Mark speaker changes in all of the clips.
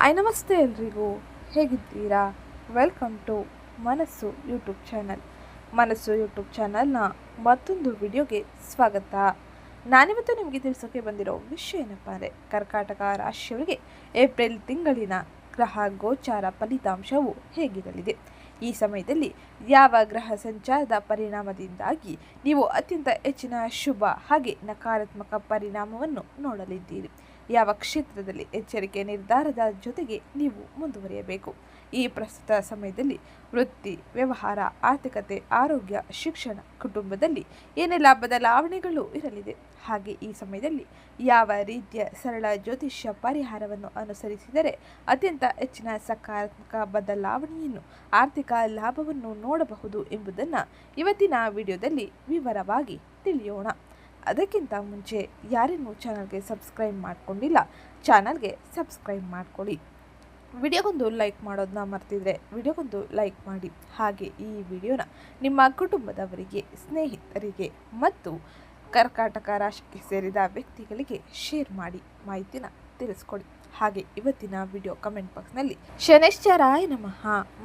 Speaker 1: ನಮಸ್ತೆ ಎಲ್ರಿಗೂ, ಹೇಗಿದ್ದೀರಾ? ವೆಲ್ಕಮ್ ಟು ಮನಸ್ಸು ಯೂಟ್ಯೂಬ್ ಚಾನಲ್. ಮನಸ್ಸು ಯೂಟ್ಯೂಬ್ ಚಾನಲ್ನ ಮತ್ತೊಂದು ವಿಡಿಯೋಗೆ ಸ್ವಾಗತ. ನಾನಿವತ್ತು ನಿಮಗೆ ತಿಳಿಸೋಕೆ ಬಂದಿರೋ ವಿಷಯ ಏನಪ್ಪ ಅಂದರೆ, ಕರ್ಕಾಟಕ ರಾಶಿಯವರಿಗೆ ಏಪ್ರಿಲ್ ತಿಂಗಳಿನ ಗ್ರಹ ಗೋಚಾರ ಫಲಿತಾಂಶವು ಹೇಗಿರಲಿದೆ, ಈ ಸಮಯದಲ್ಲಿ ಯಾವ ಗ್ರಹ ಸಂಚಾರದ ಪರಿಣಾಮದಿಂದಾಗಿ ನೀವು ಅತ್ಯಂತ ಹೆಚ್ಚಿನ ಶುಭ ಹಾಗೆ ನಕಾರಾತ್ಮಕ ಪರಿಣಾಮವನ್ನು ನೋಡಲಿದ್ದೀರಿ, ಯಾವ ಕ್ಷೇತ್ರದಲ್ಲಿ ಎಚ್ಚರಿಕೆ ನಿರ್ಧಾರದ ಜೊತೆಗೆ ನೀವು ಮುಂದುವರಿಯಬೇಕು, ಈ ಪ್ರಸ್ತುತ ಸಮಯದಲ್ಲಿ ವೃತ್ತಿ, ವ್ಯವಹಾರ, ಆರ್ಥಿಕತೆ, ಆರೋಗ್ಯ, ಶಿಕ್ಷಣ, ಕುಟುಂಬದಲ್ಲಿ ಏನೆಲ್ಲ ಬದಲಾವಣೆಗಳು ಇರಲಿದೆ, ಹಾಗೆ ಈ ಸಮಯದಲ್ಲಿ ಯಾವ ರೀತಿಯ ಸರಳ ಜ್ಯೋತಿಷ್ಯ ಪರಿಹಾರವನ್ನು ಅನುಸರಿಸಿದರೆ ಅತ್ಯಂತ ಹೆಚ್ಚಿನ ಸಕಾರಾತ್ಮಕ ಬದಲಾವಣೆಯನ್ನು, ಆರ್ಥಿಕ ಲಾಭವನ್ನು ನೋಡಬಹುದು ಎಂಬುದನ್ನು ಇವತ್ತಿನ ವಿಡಿಯೋದಲ್ಲಿ ವಿವರವಾಗಿ ತಿಳಿಯೋಣ. ಅದಕ್ಕಿಂತ ಮುಂಚೆ ಯಾರೇನೂ ಚಾನಲ್ಗೆ ಸಬ್ಸ್ಕ್ರೈಬ್ ಮಾಡ್ಕೊಂಡಿಲ್ಲ, ಚಾನಲ್ಗೆ ಸಬ್ಸ್ಕ್ರೈಬ್ ಮಾಡ್ಕೊಳ್ಳಿ. ವಿಡಿಯೋಗೊಂದು ಲೈಕ್ ಮಾಡೋದನ್ನ ಮರ್ತಿದ್ರೆ ವಿಡಿಯೋಗೊಂದು ಲೈಕ್ ಮಾಡಿ. ಹಾಗೆ ಈ ವಿಡಿಯೋನ ನಿಮ್ಮ ಕುಟುಂಬದವರಿಗೆ, ಸ್ನೇಹಿತರಿಗೆ ಮತ್ತು ಕರ್ಕಾಟಕ ರಾಶಿಗೆ ಸೇರಿದ ವ್ಯಕ್ತಿಗಳಿಗೆ ಶೇರ್ ಮಾಡಿ, ಮಾಹಿತಿನ ತಿಳಿಸ್ಕೊಡಿ. ಹಾಗೆ ಇವತ್ತಿನ ವಿಡಿಯೋ ಕಮೆಂಟ್ ಬಾಕ್ಸ್ನಲ್ಲಿ ಶನೈಶ್ಚರಾಯ ನಮಃ,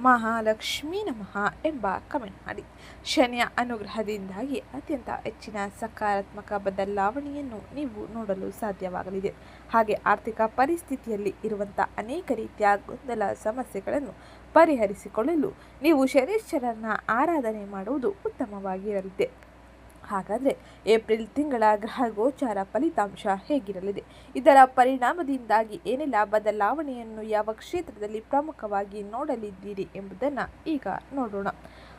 Speaker 1: ಮಹಾಲಕ್ಷ್ಮೀ ನಮಃ ಎಂಬ ಕಮೆಂಟ್ ಮಾಡಿ. ಶನಿಯ ಅನುಗ್ರಹದಿಂದಾಗಿ ಅತ್ಯಂತ ಹೆಚ್ಚಿನ ಸಕಾರಾತ್ಮಕ ಬದಲಾವಣೆಯನ್ನು ನೀವು ನೋಡಲು ಸಾಧ್ಯವಾಗಲಿದೆ. ಹಾಗೆ ಆರ್ಥಿಕ ಪರಿಸ್ಥಿತಿಯಲ್ಲಿ ಇರುವಂಥ ಅನೇಕ ರೀತಿಯ ಗೊಂದಲ ಸಮಸ್ಯೆಗಳನ್ನು ಪರಿಹರಿಸಿಕೊಳ್ಳಲು ನೀವು ಶನೈಶ್ಚರನ ಆರಾಧನೆ ಮಾಡುವುದು ಉತ್ತಮವಾಗಿರಲಿದೆ. ಹಾಗಾದರೆ ಏಪ್ರಿಲ್ ತಿಂಗಳ ಗ್ರಹ ಗೋಚಾರ ಫಲಿತಾಂಶ ಹೇಗಿರಲಿದೆ, ಇದರ ಪರಿಣಾಮದಿಂದಾಗಿ ಏನೆಲ್ಲ ಬದಲಾವಣೆಯನ್ನು ಯಾವ ಕ್ಷೇತ್ರದಲ್ಲಿ ಪ್ರಮುಖವಾಗಿ ನೋಡಲಿದ್ದೀರಿ ಎಂಬುದನ್ನು ಈಗ ನೋಡೋಣ.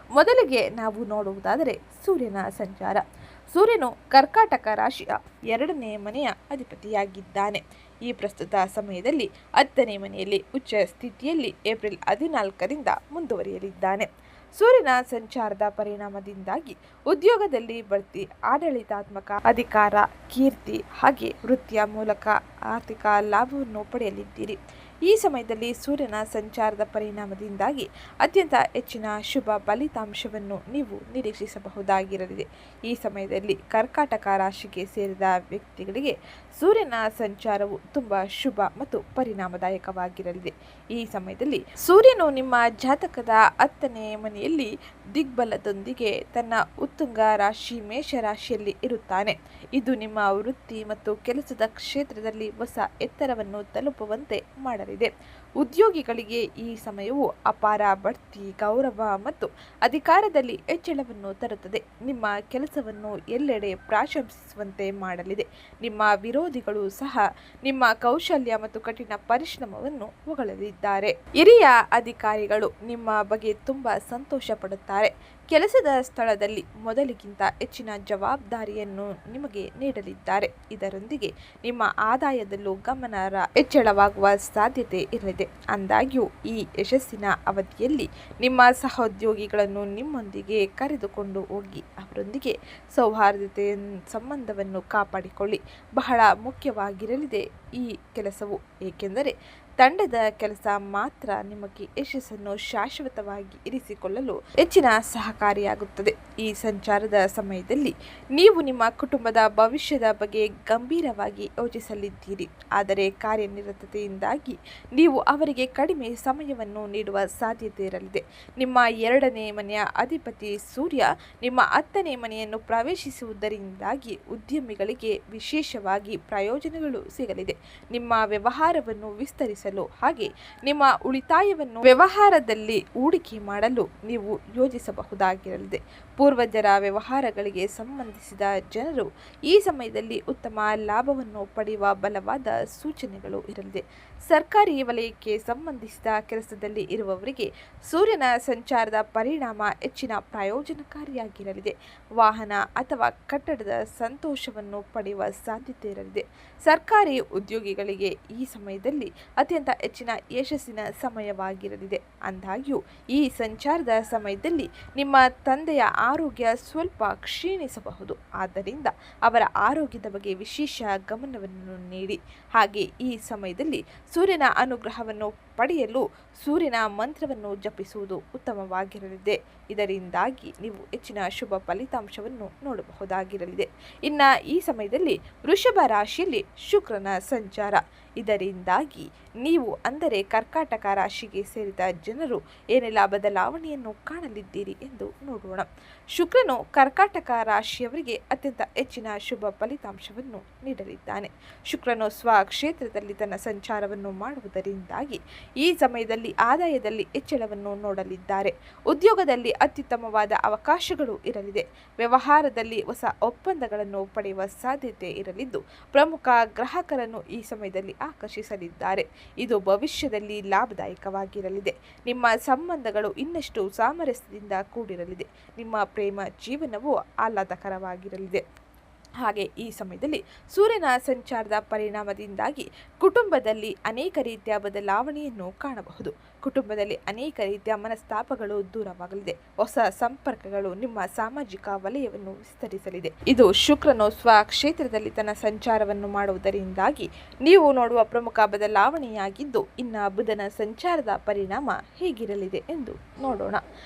Speaker 1: ಮೊದಲಿಗೆ ನಾವು ನೋಡುವುದಾದರೆ ಸೂರ್ಯನ ಸಂಚಾರ. ಸೂರ್ಯನು ಕರ್ಕಾಟಕ ರಾಶಿಯ 2ನೇ ಮನೆಯ ಅಧಿಪತಿಯಾಗಿದ್ದಾನೆ. ಈ ಪ್ರಸ್ತುತ ಸಮಯದಲ್ಲಿ 10ನೇ ಮನೆಯಲ್ಲಿ ಉಚ್ಚ ಸ್ಥಿತಿಯಲ್ಲಿ ಏಪ್ರಿಲ್ 14ರಿಂದ ಮುಂದುವರಿಯಲಿದ್ದಾನೆ. ಸೂರ್ಯನ ಸಂಚಾರದ ಪರಿಣಾಮದಿಂದಾಗಿ ಉದ್ಯೋಗದಲ್ಲಿ ಬಡ್ತಿ, ಆಡಳಿತಾತ್ಮಕ ಅಧಿಕಾರ, ಕೀರ್ತಿ ಹಾಗೆ ವೃತ್ತಿಯ ಮೂಲಕ ಆರ್ಥಿಕ ಲಾಭವನ್ನು ಪಡೆಯಲಿದ್ದೀರಿ. ಈ ಸಮಯದಲ್ಲಿ ಸೂರ್ಯನ ಸಂಚಾರದ ಪರಿಣಾಮದಿಂದಾಗಿ ಅತ್ಯಂತ ಹೆಚ್ಚಿನ ಶುಭ ಫಲಿತಾಂಶವನ್ನು ನೀವು ನಿರೀಕ್ಷಿಸಬಹುದಾಗಿರಲಿದೆ. ಈ ಸಮಯದಲ್ಲಿ ಕರ್ಕಾಟಕ ರಾಶಿಗೆ ಸೇರಿದ ವ್ಯಕ್ತಿಗಳಿಗೆ ಸೂರ್ಯನ ಸಂಚಾರವು ತುಂಬ ಶುಭ ಮತ್ತು ಪರಿಣಾಮದಾಯಕವಾಗಿರಲಿದೆ. ಈ ಸಮಯದಲ್ಲಿ ಸೂರ್ಯನು ನಿಮ್ಮ ಜಾತಕದ 10ನೇ ಮನೆಯಲ್ಲಿ ದಿಗ್ಬಲದೊಂದಿಗೆ ತನ್ನ ಉತ್ತುಂಗ ರಾಶಿ ಮೇಷರಾಶಿಯಲ್ಲಿ ಇರುತ್ತಾನೆ. ಇದು ನಿಮ್ಮ ವೃತ್ತಿ ಮತ್ತು ಕೆಲಸದ ಕ್ಷೇತ್ರದಲ್ಲಿ ಹೊಸ ಎತ್ತರವನ್ನು ತಲುಪುವಂತೆ ಮಾಡಲಿದೆ. ಉದ್ಯೋಗಿಗಳಿಗೆ ಈ ಸಮಯವು ಅಪಾರ ಬಡ್ತಿ, ಗೌರವ ಮತ್ತು ಅಧಿಕಾರದಲ್ಲಿ ಹೆಚ್ಚಳವನ್ನು ತರುತ್ತದೆ. ನಿಮ್ಮ ಕೆಲಸವನ್ನು ಎಲ್ಲೆಡೆ ಪ್ರಶಂಸಿಸುವಂತೆ ಮಾಡಲಿದೆ. ನಿಮ್ಮ ವಿರೋಧಿಗಳು ಸಹ ನಿಮ್ಮ ಕೌಶಲ್ಯ ಮತ್ತು ಕಠಿಣ ಪರಿಶ್ರಮವನ್ನು ಹೊಗಳಲಿದ್ದಾರೆ. ಹಿರಿಯ ಅಧಿಕಾರಿಗಳು ನಿಮ್ಮ ಬಗ್ಗೆ ತುಂಬಾ ಸಂತೋಷ ಪಡುತ್ತಾರೆ. ಕೆಲಸದ ಸ್ಥಳದಲ್ಲಿ ಮೊದಲಿಗಿಂತ ಹೆಚ್ಚಿನ ಜವಾಬ್ದಾರಿಯನ್ನು ನಿಮಗೆ ನೀಡಲಿದ್ದಾರೆ. ಇದರೊಂದಿಗೆ ನಿಮ್ಮ ಆದಾಯದಲ್ಲೂ ಗಮನಾರ್ಹ ಹೆಚ್ಚಳವಾಗುವ ಸಾಧ್ಯತೆ ಇರಲಿದೆ. ಆದಾಗ್ಯೂ ಈ ಯಶಸ್ಸಿನ ಅವಧಿಯಲ್ಲಿ ನಿಮ್ಮ ಸಹೋದ್ಯೋಗಿಗಳನ್ನು ನಿಮ್ಮೊಂದಿಗೆ ಕರೆದುಕೊಂಡು ಹೋಗಿ ಅವರೊಂದಿಗೆ ಸೌಹಾರ್ದತೆಯ ಸಂಬಂಧವನ್ನು ಕಾಪಾಡಿಕೊಳ್ಳಿ. ಬಹಳ ಮುಖ್ಯವಾಗಿರಲಿದೆ ಈ ಕೆಲಸವು, ಏಕೆಂದರೆ ತಂಡದ ಕೆಲಸ ಮಾತ್ರ ನಿಮಗೆ ಯಶಸ್ಸನ್ನು ಶಾಶ್ವತವಾಗಿ ಇರಿಸಿಕೊಳ್ಳಲು ಹೆಚ್ಚಿನ ಸಹಕಾರಿಯಾಗುತ್ತದೆ. ಈ ಸಂಚಾರದ ಸಮಯದಲ್ಲಿ ನೀವು ನಿಮ್ಮ ಕುಟುಂಬದ ಭವಿಷ್ಯದ ಬಗ್ಗೆ ಗಂಭೀರವಾಗಿ ಯೋಚಿಸಲಿದ್ದೀರಿ. ಆದರೆ ಕಾರ್ಯನಿರತತೆಯಿಂದಾಗಿ ನೀವು ಅವರಿಗೆ ಕಡಿಮೆ ಸಮಯವನ್ನು ನೀಡುವ ಸಾಧ್ಯತೆ ಇರಲಿದೆ. ನಿಮ್ಮ 2ನೇ ಮನೆಯ ಅಧಿಪತಿ ಸೂರ್ಯ ನಿಮ್ಮ 10ನೇ ಮನೆಯನ್ನು ಪ್ರವೇಶಿಸುವುದರಿಂದಾಗಿ ಉದ್ಯಮಿಗಳಿಗೆ ವಿಶೇಷವಾಗಿ ಪ್ರಯೋಜನಗಳು ಸಿಗಲಿದೆ. ನಿಮ್ಮ ವ್ಯವಹಾರವನ್ನು ವಿಸ್ತರಿಸಲು ಹಾಗೆ ನಿಮ್ಮ ಉಳಿತಾಯವನ್ನು ವ್ಯವಹಾರದಲ್ಲಿ ಹೂಡಿಕೆ ಮಾಡಲು ನೀವು ಯೋಜಿಸಬಹುದಾಗಿರಲಿದೆ. ಪೂರ್ವಜರ ವ್ಯವಹಾರಗಳಿಗೆ ಸಂಬಂಧಿಸಿದ ಜನರು ಈ ಸಮಯದಲ್ಲಿ ಉತ್ತಮ ಲಾಭವನ್ನು ಪಡೆಯುವ ಬಲವಾದ ಸೂಚನೆಗಳು ಇರಲಿದೆ. ಸರ್ಕಾರಿ ವಲಯಕ್ಕೆ ಸಂಬಂಧಿಸಿದ ಕೆಲಸದಲ್ಲಿ ಇರುವವರಿಗೆ ಸೂರ್ಯನ ಸಂಚಾರದ ಪರಿಣಾಮ ಹೆಚ್ಚಿನ ಪ್ರಯೋಜನಕಾರಿಯಾಗಿರಲಿದೆ. ವಾಹನ ಅಥವಾ ಕಟ್ಟಡದ ಸಂತೋಷವನ್ನು ಪಡೆಯುವ ಸಾಧ್ಯತೆ ಇರಲಿದೆ. ಸರ್ಕಾರಿ ಉದ್ಯೋಗಿಗಳಿಗೆ ಈ ಸಮಯದಲ್ಲಿ ಅತ್ಯಂತ ಹೆಚ್ಚಿನ ಯಶಸ್ಸಿನ ಸಮಯವಾಗಿರಲಿದೆ. ಆದಾಗ್ಯೂ ಈ ಸಂಚಾರದ ಸಮಯದಲ್ಲಿ ನಿಮ್ಮ ತಂದೆಯ ಆರೋಗ್ಯ ಸ್ವಲ್ಪ ಕ್ಷೀಣಿಸಬಹುದು. ಆದ್ದರಿಂದ ಅವರ ಆರೋಗ್ಯದ ಬಗ್ಗೆ ವಿಶೇಷ ಗಮನವನ್ನು ನೀಡಿ. ಹಾಗೆ ಈ ಸಮಯದಲ್ಲಿ ಸೂರ್ಯನ ಅನುಗ್ರಹವನ್ನು ಪಡೆಯಲು ಸೂರ್ಯನ ಮಂತ್ರವನ್ನು ಜಪಿಸುವುದು ಉತ್ತಮವಾಗಿರಲಿದೆ. ಇದರಿಂದಾಗಿ ನೀವು ಹೆಚ್ಚಿನ ಶುಭ ಫಲಿತಾಂಶವನ್ನು ನೋಡಬಹುದಾಗಿರಲಿದೆ. ಇನ್ನು ಈ ಸಮಯದಲ್ಲಿ ವೃಷಭ ರಾಶಿಯಲ್ಲಿ ಶುಕ್ರನ ಸಂಚಾರ. ಇದರಿಂದಾಗಿ ನೀವು ಅಂದರೆ ಕರ್ಕಾಟಕ ರಾಶಿಗೆ ಸೇರಿದ ಜನರು ಏನೆಲ್ಲ ಬದಲಾವಣೆಯನ್ನು ಕಾಣಲಿದ್ದೀರಿ ಎಂದು ನೋಡೋಣ. ಶುಕ್ರನು ಕರ್ಕಾಟಕ ರಾಶಿಯವರಿಗೆ ಅತ್ಯಂತ ಹೆಚ್ಚಿನ ಶುಭ ಫಲಿತಾಂಶವನ್ನು ನೀಡಲಿದ್ದಾನೆ. ಶುಕ್ರನು ಸ್ವಕ್ಷೇತ್ರದಲ್ಲಿ ತನ್ನ ಸಂಚಾರವನ್ನು ಮಾಡುವುದರಿಂದಾಗಿ ಈ ಸಮಯದಲ್ಲಿ ಆದಾಯದಲ್ಲಿ ಹೆಚ್ಚಳವನ್ನು ನೋಡಲಿದ್ದಾರೆ. ಉದ್ಯೋಗದಲ್ಲಿ ಅತ್ಯುತ್ತಮವಾದ ಅವಕಾಶಗಳು ಇರಲಿದೆ. ವ್ಯವಹಾರದಲ್ಲಿ ಹೊಸ ಒಪ್ಪಂದಗಳನ್ನು ಪಡೆಯುವ ಸಾಧ್ಯತೆ ಇರಲಿದ್ದು ಪ್ರಮುಖ ಗ್ರಾಹಕರನ್ನು ಈ ಸಮಯದಲ್ಲಿ ಆಕರ್ಷಿಸಲಿದ್ದಾರೆ. ಇದು ಭವಿಷ್ಯದಲ್ಲಿ ಲಾಭದಾಯಕವಾಗಿರಲಿದೆ. ನಿಮ್ಮ ಸಂಬಂಧಗಳು ಇನ್ನಷ್ಟು ಸಾಮರಸ್ಯದಿಂದ ಕೂಡಿರಲಿದೆ. ನಿಮ್ಮ ಪ್ರೇಮ ಜೀವನವು ಆಹ್ಲಾದಕರವಾಗಿರಲಿದೆ. ಹಾಗೆ ಈ ಸಮಯದಲ್ಲಿ ಸೂರ್ಯನ ಸಂಚಾರದ ಪರಿಣಾಮದಿಂದಾಗಿ ಕುಟುಂಬದಲ್ಲಿ ಅನೇಕ ರೀತಿಯ ಬದಲಾವಣೆಯನ್ನು ಕಾಣಬಹುದು. ಕುಟುಂಬದಲ್ಲಿ ಅನೇಕ ರೀತಿಯ ಮನಸ್ತಾಪಗಳು ದೂರವಾಗಲಿದೆ. ಹೊಸ ಸಂಪರ್ಕಗಳು ನಿಮ್ಮ ಸಾಮಾಜಿಕ ವಲಯವನ್ನು ವಿಸ್ತರಿಸಲಿದೆ. ಇದು ಶುಕ್ರನು ಸ್ವಕ್ಷೇತ್ರದಲ್ಲಿ ತನ್ನ ಸಂಚಾರವನ್ನು ಮಾಡುವುದರಿಂದಾಗಿ ನೀವು ನೋಡುವ ಪ್ರಮುಖ ಬದಲಾವಣೆಯಾಗಿದ್ದು, ಇನ್ನು ಬುಧನ ಸಂಚಾರದ ಪರಿಣಾಮ ಹೇಗಿರಲಿದೆ ಎಂದು ನೋಡೋಣ.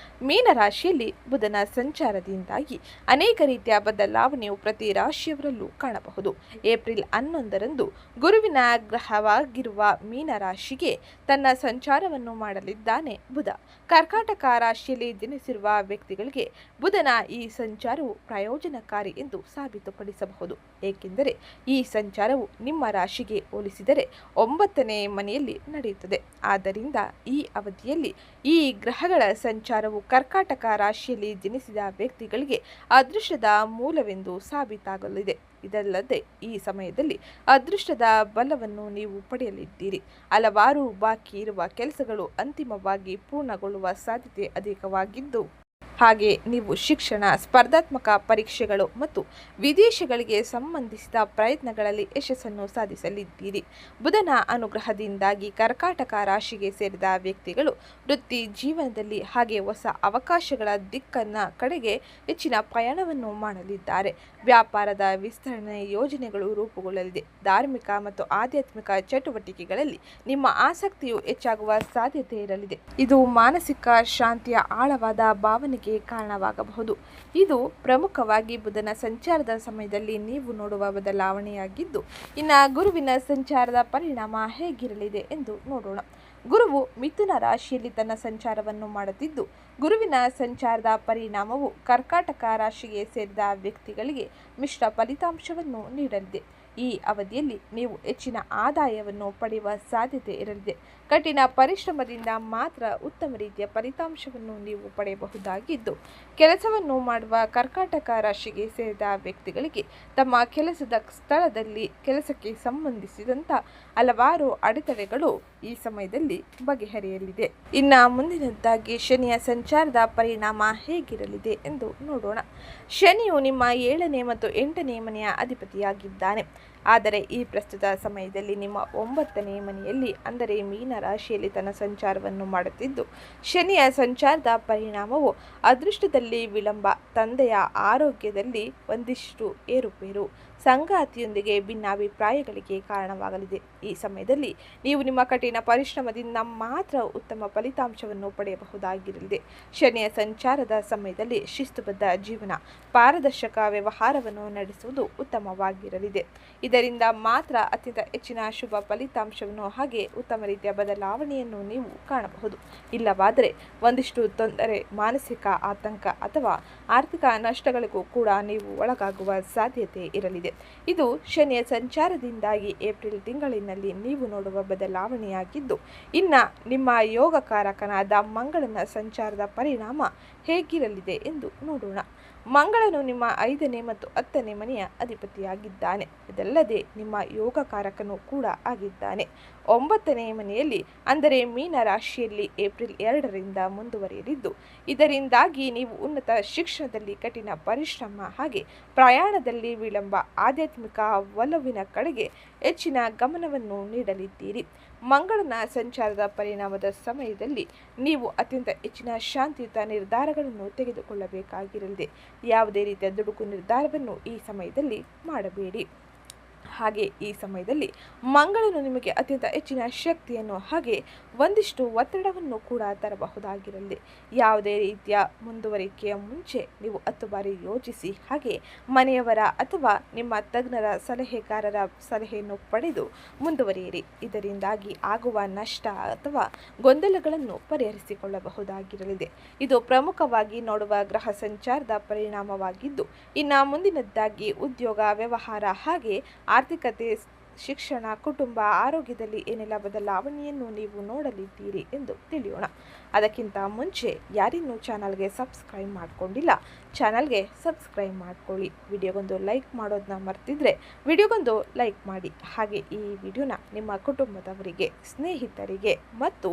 Speaker 1: ಮೀನರಾಶಿಯಲ್ಲಿ ಬುಧನ ಸಂಚಾರದಿಂದಾಗಿ ಅನೇಕ ರೀತಿಯ ಬದಲಾವಣೆಯು ಪ್ರತಿ ರಾಶಿಯವರಲ್ಲೂ ಕಾಣಬಹುದು. ಏಪ್ರಿಲ್ 11ರಂದು ಗುರುವಿನ ಗ್ರಹವಾಗಿರುವ ಮೀನರಾಶಿಗೆ ತನ್ನ ಸಂಚಾರವನ್ನು ಮಾಡಲಿದ್ದಾನೆ ಬುಧ. ಕರ್ಕಾಟಕ ರಾಶಿಯಲ್ಲಿ ಜನಿಸಿರುವ ವ್ಯಕ್ತಿಗಳಿಗೆ ಬುಧನ ಈ ಸಂಚಾರವು ಪ್ರಯೋಜನಕಾರಿ ಎಂದು ಸಾಬೀತುಪಡಿಸಬಹುದು. ಏಕೆಂದರೆ ಈ ಸಂಚಾರವು ನಿಮ್ಮ ರಾಶಿಗೆ ಹೋಲಿಸಿದರೆ 9ನೇ ಮನೆಯಲ್ಲಿ ನಡೆಯುತ್ತದೆ. ಆದ್ದರಿಂದ ಈ ಅವಧಿಯಲ್ಲಿ ಈ ಗ್ರಹಗಳ ಸಂಚಾರವು ಕರ್ಕಾಟಕ ರಾಶಿಯಲ್ಲಿ ಜನಿಸಿದ ವ್ಯಕ್ತಿಗಳಿಗೆ ಅದೃಷ್ಟದ ಮೂಲವೆಂದು ಸಾಬೀತಾಗಲಿದೆ. ಇದಲ್ಲದೆ ಈ ಸಮಯದಲ್ಲಿ ಅದೃಷ್ಟದ ಬಲವನ್ನು ನೀವು ಪಡೆಯಲಿದ್ದೀರಿ. ಹಲವಾರು ಬಾಕಿ ಇರುವ ಕೆಲಸಗಳು ಅಂತಿಮವಾಗಿ ಪೂರ್ಣಗೊಳ್ಳುವ ಸಾಧ್ಯತೆ ಅಧಿಕವಾಗಿದ್ದು, ಹಾಗೆ ನೀವು ಶಿಕ್ಷಣ, ಸ್ಪರ್ಧಾತ್ಮಕ ಪರೀಕ್ಷೆಗಳು ಮತ್ತು ವಿದೇಶಗಳಿಗೆ ಸಂಬಂಧಿಸಿದ ಪ್ರಯತ್ನಗಳಲ್ಲಿ ಯಶಸ್ಸನ್ನು ಸಾಧಿಸಲಿದ್ದೀರಿ. ಬುಧನ ಅನುಗ್ರಹದಿಂದಾಗಿ ಕರ್ಕಾಟಕ ರಾಶಿಗೆ ಸೇರಿದ ವ್ಯಕ್ತಿಗಳು ವೃತ್ತಿ ಜೀವನದಲ್ಲಿ ಹಾಗೆ ಹೊಸ ಅವಕಾಶಗಳ ಕಡೆಗೆ ಹೆಚ್ಚಿನ ಪಯಣವನ್ನು ಮಾಡಲಿದ್ದಾರೆ. ವ್ಯಾಪಾರದ ವಿಸ್ತರಣೆ ಯೋಜನೆಗಳು ರೂಪುಗೊಳ್ಳಲಿದೆ. ಧಾರ್ಮಿಕ ಮತ್ತು ಆಧ್ಯಾತ್ಮಿಕ ಚಟುವಟಿಕೆಗಳಲ್ಲಿ ನಿಮ್ಮ ಆಸಕ್ತಿಯು ಹೆಚ್ಚಾಗುವ ಸಾಧ್ಯತೆ ಇರಲಿದೆ. ಇದು ಮಾನಸಿಕ ಶಾಂತಿಯ ಆಳವಾದ ಭಾವನೆಗೆ ಕಾರಣವಾಗಬಹುದು. ಇದು ಪ್ರಮುಖವಾಗಿ ಬುಧನ ಸಂಚಾರದ ಸಮಯದಲ್ಲಿ ನೀವು ನೋಡುವ ಬದಲಾವಣೆಯಾಗಿದ್ದು, ಇನ್ನು ಗುರುವಿನ ಸಂಚಾರದ ಪರಿಣಾಮ ಹೇಗಿರಲಿದೆ ಎಂದು ನೋಡೋಣ. ಗುರುವು ಮಿಥುನ ರಾಶಿಯಲ್ಲಿ ತನ್ನ ಸಂಚಾರವನ್ನು ಮಾಡುತ್ತಿದ್ದು, ಗುರುವಿನ ಸಂಚಾರದ ಪರಿಣಾಮವು ಕರ್ಕಾಟಕ ರಾಶಿಗೆ ಸೇರಿದ ವ್ಯಕ್ತಿಗಳಿಗೆ ಮಿಶ್ರ ಫಲಿತಾಂಶವನ್ನು ನೀಡಲಿದೆ. ಈ ಅವಧಿಯಲ್ಲಿ ನೀವು ಹೆಚ್ಚಿನ ಆದಾಯವನ್ನು ಪಡೆಯುವ ಸಾಧ್ಯತೆ ಇರಲಿದೆ. ಕಠಿಣ ಪರಿಶ್ರಮದಿಂದ ಮಾತ್ರ ಉತ್ತಮ ರೀತಿಯ ಫಲಿತಾಂಶವನ್ನು ನೀವು ಪಡೆಯಬಹುದಾಗಿದ್ದು, ಕೆಲಸವನ್ನು ಮಾಡುವ ಕರ್ಕಾಟಕ ರಾಶಿಗೆ ಸೇರಿದ ವ್ಯಕ್ತಿಗಳಿಗೆ ತಮ್ಮ ಕೆಲಸದ ಸ್ಥಳದಲ್ಲಿ ಕೆಲಸಕ್ಕೆ ಸಂಬಂಧಿಸಿದಂಥ ಹಲವಾರು ಅಡೆತಡೆಗಳು ಈ ಸಮಯದಲ್ಲಿ ಬಗೆಹರಿಯಲಿದೆ. ಇನ್ನು ಮುಂದಿನದ್ದಾಗಿ ಶನಿಯ ಸಂಚಾರದ ಪರಿಣಾಮ ಹೇಗಿರಲಿದೆ ಎಂದು ನೋಡೋಣ. ಶನಿಯು ನಿಮ್ಮ 7ನೇ ಮತ್ತು 8ನೇ ಮನೆಯ ಅಧಿಪತಿಯಾಗಿದ್ದಾನೆ. ಆದರೆ ಈ ಪ್ರಸ್ತುತ ಸಮಯದಲ್ಲಿ ನಿಮ್ಮ 9ನೇ ಮನೆಯಲ್ಲಿ ಅಂದರೆ ಮೀನ ರಾಶಿಯಲ್ಲಿ ತನ್ನ ಸಂಚಾರವನ್ನು ಮಾಡುತ್ತಿದ್ದು, ಶನಿಯ ಸಂಚಾರದ ಪರಿಣಾಮವು ಅದೃಷ್ಟದಲ್ಲಿ ವಿಳಂಬ, ತಂದೆಯ ಆರೋಗ್ಯದಲ್ಲಿ ಒಂದಿಷ್ಟು ಏರುಪೇರು, ಸಂಗಾತಿಯೊಂದಿಗೆ ಭಿನ್ನಾಭಿಪ್ರಾಯಗಳಿಗೆ ಕಾರಣವಾಗಲಿದೆ. ಈ ಸಮಯದಲ್ಲಿ ನೀವು ನಿಮ್ಮ ಕಠಿಣ ಪರಿಶ್ರಮದಿಂದ ಮಾತ್ರ ಉತ್ತಮ ಫಲಿತಾಂಶವನ್ನು ಪಡೆಯಬಹುದಾಗಿರಲಿದೆ. ಶನಿಯ ಸಂಚಾರದ ಸಮಯದಲ್ಲಿ ಶಿಸ್ತುಬದ್ಧ ಜೀವನ, ಪಾರದರ್ಶಕ ವ್ಯವಹಾರವನ್ನು ನಡೆಸುವುದು ಉತ್ತಮವಾಗಿರಲಿದೆ. ಇದರಿಂದ ಮಾತ್ರ ಅತ್ಯಂತ ಹೆಚ್ಚಿನ ಶುಭ ಫಲಿತಾಂಶವನ್ನು ಹಾಗೆ ಉತ್ತಮ ರೀತಿಯ ಬದಲಾವಣೆಯನ್ನು ನೀವು ಕಾಣಬಹುದು. ಇಲ್ಲವಾದರೆ ಒಂದಿಷ್ಟು ತೊಂದರೆ, ಮಾನಸಿಕ ಆತಂಕ ಅಥವಾ ಆರ್ಥಿಕ ನಷ್ಟಗಳಿಗೂ ಕೂಡ ನೀವು ಒಳಗಾಗುವ ಸಾಧ್ಯತೆ ಇರಲಿದೆ. ಇದು ಶನಿಯ ಸಂಚಾರದಿಂದಾಗಿ ಏಪ್ರಿಲ್ ತಿಂಗಳಿನಲ್ಲಿ ನೀವು ನೋಡುವ ಬದಲಾವಣೆಯಾಗಿದ್ದು, ಇನ್ನು ನಿಮ್ಮ ಯೋಗಕಾರಕನಾದ ಮಂಗಳನ ಸಂಚಾರದ ಪರಿಣಾಮ ಹೇಗಿರಲಿದೆ ಎಂದು ನೋಡೋಣ. ಮಂಗಳನು ನಿಮ್ಮ 5ನೇ ಮತ್ತು 10ನೇ ಮನೆಯ ಅಧಿಪತಿಯಾಗಿದ್ದಾನೆ. ಇದಲ್ಲದೆ ನಿಮ್ಮ ಯೋಗಕಾರಕನು ಕೂಡ ಆಗಿದ್ದಾನೆ. 9ನೇ ಮನೆಯಲ್ಲಿ ಅಂದರೆ ಮೀನ ರಾಶಿಯಲ್ಲಿ ಏಪ್ರಿಲ್ 2ರಿಂದ ಮುಂದುವರಿಯಲಿದ್ದು, ಇದರಿಂದಾಗಿ ನೀವು ಉನ್ನತ ಶಿಕ್ಷಣದಲ್ಲಿ ಕಠಿಣ ಪರಿಶ್ರಮ ಹಾಗೆ ಪ್ರಯಾಣದಲ್ಲಿ ವಿಳಂಬ, ಆಧ್ಯಾತ್ಮಿಕ ಒಲವಿನ ಕಡೆಗೆ ಹೆಚ್ಚಿನ ಗಮನವನ್ನು ನೀಡಲಿದ್ದೀರಿ. ಮಂಗಳನ ಸಂಚಾರದ ಪರಿಣಾಮದ ಸಮಯದಲ್ಲಿ ನೀವು ಅತ್ಯಂತ ಹೆಚ್ಚಿನ ಶಾಂತಿಯುತ ನಿರ್ಧಾರಗಳನ್ನು ತೆಗೆದುಕೊಳ್ಳಬೇಕಾಗಿರಲಿದೆ. ಯಾವುದೇ ರೀತಿಯ ದುಡುಕು ನಿರ್ಧಾರವನ್ನು ಈ ಸಮಯದಲ್ಲಿ ಮಾಡಬೇಡಿ. ಹಾಗೆ ಈ ಸಮಯದಲ್ಲಿ ಮಂಗಳನು ನಿಮಗೆ ಅತ್ಯಂತ ಹೆಚ್ಚಿನ ಶಕ್ತಿಯನ್ನು ಹಾಗೆ ಒಂದಿಷ್ಟು ಒತ್ತಡವನ್ನು ಕೂಡ ತರಬಹುದಾಗಿರಲಿ. ಯಾವುದೇ ರೀತಿಯ ಮುಂದುವರಿಕೆಯ ಮುಂಚೆ ನೀವು 10 ಬಾರಿ ಯೋಚಿಸಿ ಹಾಗೆ ಮನೆಯವರ ಅಥವಾ ನಿಮ್ಮ ತಜ್ಞರ ಸಲಹೆಗಾರರ ಸಲಹೆಯನ್ನು ಪಡೆದು ಮುಂದುವರಿಯಿರಿ. ಇದರಿಂದಾಗಿ ಆಗುವ ನಷ್ಟ ಅಥವಾ ಗೊಂದಲಗಳನ್ನು ಪರಿಹರಿಸಿಕೊಳ್ಳಬಹುದಾಗಿರಲಿದೆ. ಇದು ಪ್ರಮುಖವಾಗಿ ನೋಡುವ ಗ್ರಹ ಸಂಚಾರದ ಪರಿಣಾಮವಾಗಿದ್ದು, ಇನ್ನು ಮುಂದಿನದ್ದಾಗಿ ಉದ್ಯೋಗ, ವ್ಯವಹಾರ ಹಾಗೆ ಆರ್ಥಿಕತೆ, ಶಿಕ್ಷಣ, ಕುಟುಂಬ, ಆರೋಗ್ಯದಲ್ಲಿ ಏನೆಲ್ಲ ಬದಲಾವಣೆಯನ್ನು ನೀವು ನೋಡಲಿದ್ದೀರಿ ಎಂದು ತಿಳಿಯೋಣ. ಅದಕ್ಕಿಂತ ಮುಂಚೆ ಯಾರಿನ್ನೂ ಚಾನಲ್ಗೆ ಸಬ್ಸ್ಕ್ರೈಬ್ ಮಾಡಿಕೊಂಡಿಲ್ಲ, ಚಾನಲ್ಗೆ ಸಬ್ಸ್ಕ್ರೈಬ್ ಮಾಡ್ಕೊಳ್ಳಿ. ವಿಡಿಯೋಗೊಂದು ಲೈಕ್ ಮಾಡೋದನ್ನ ಮರ್ತಿದ್ರೆ ವಿಡಿಯೋಗೊಂದು ಲೈಕ್ ಮಾಡಿ. ಹಾಗೆ ಈ ವಿಡಿಯೋನ ನಿಮ್ಮ ಕುಟುಂಬದವರಿಗೆ, ಸ್ನೇಹಿತರಿಗೆ ಮತ್ತು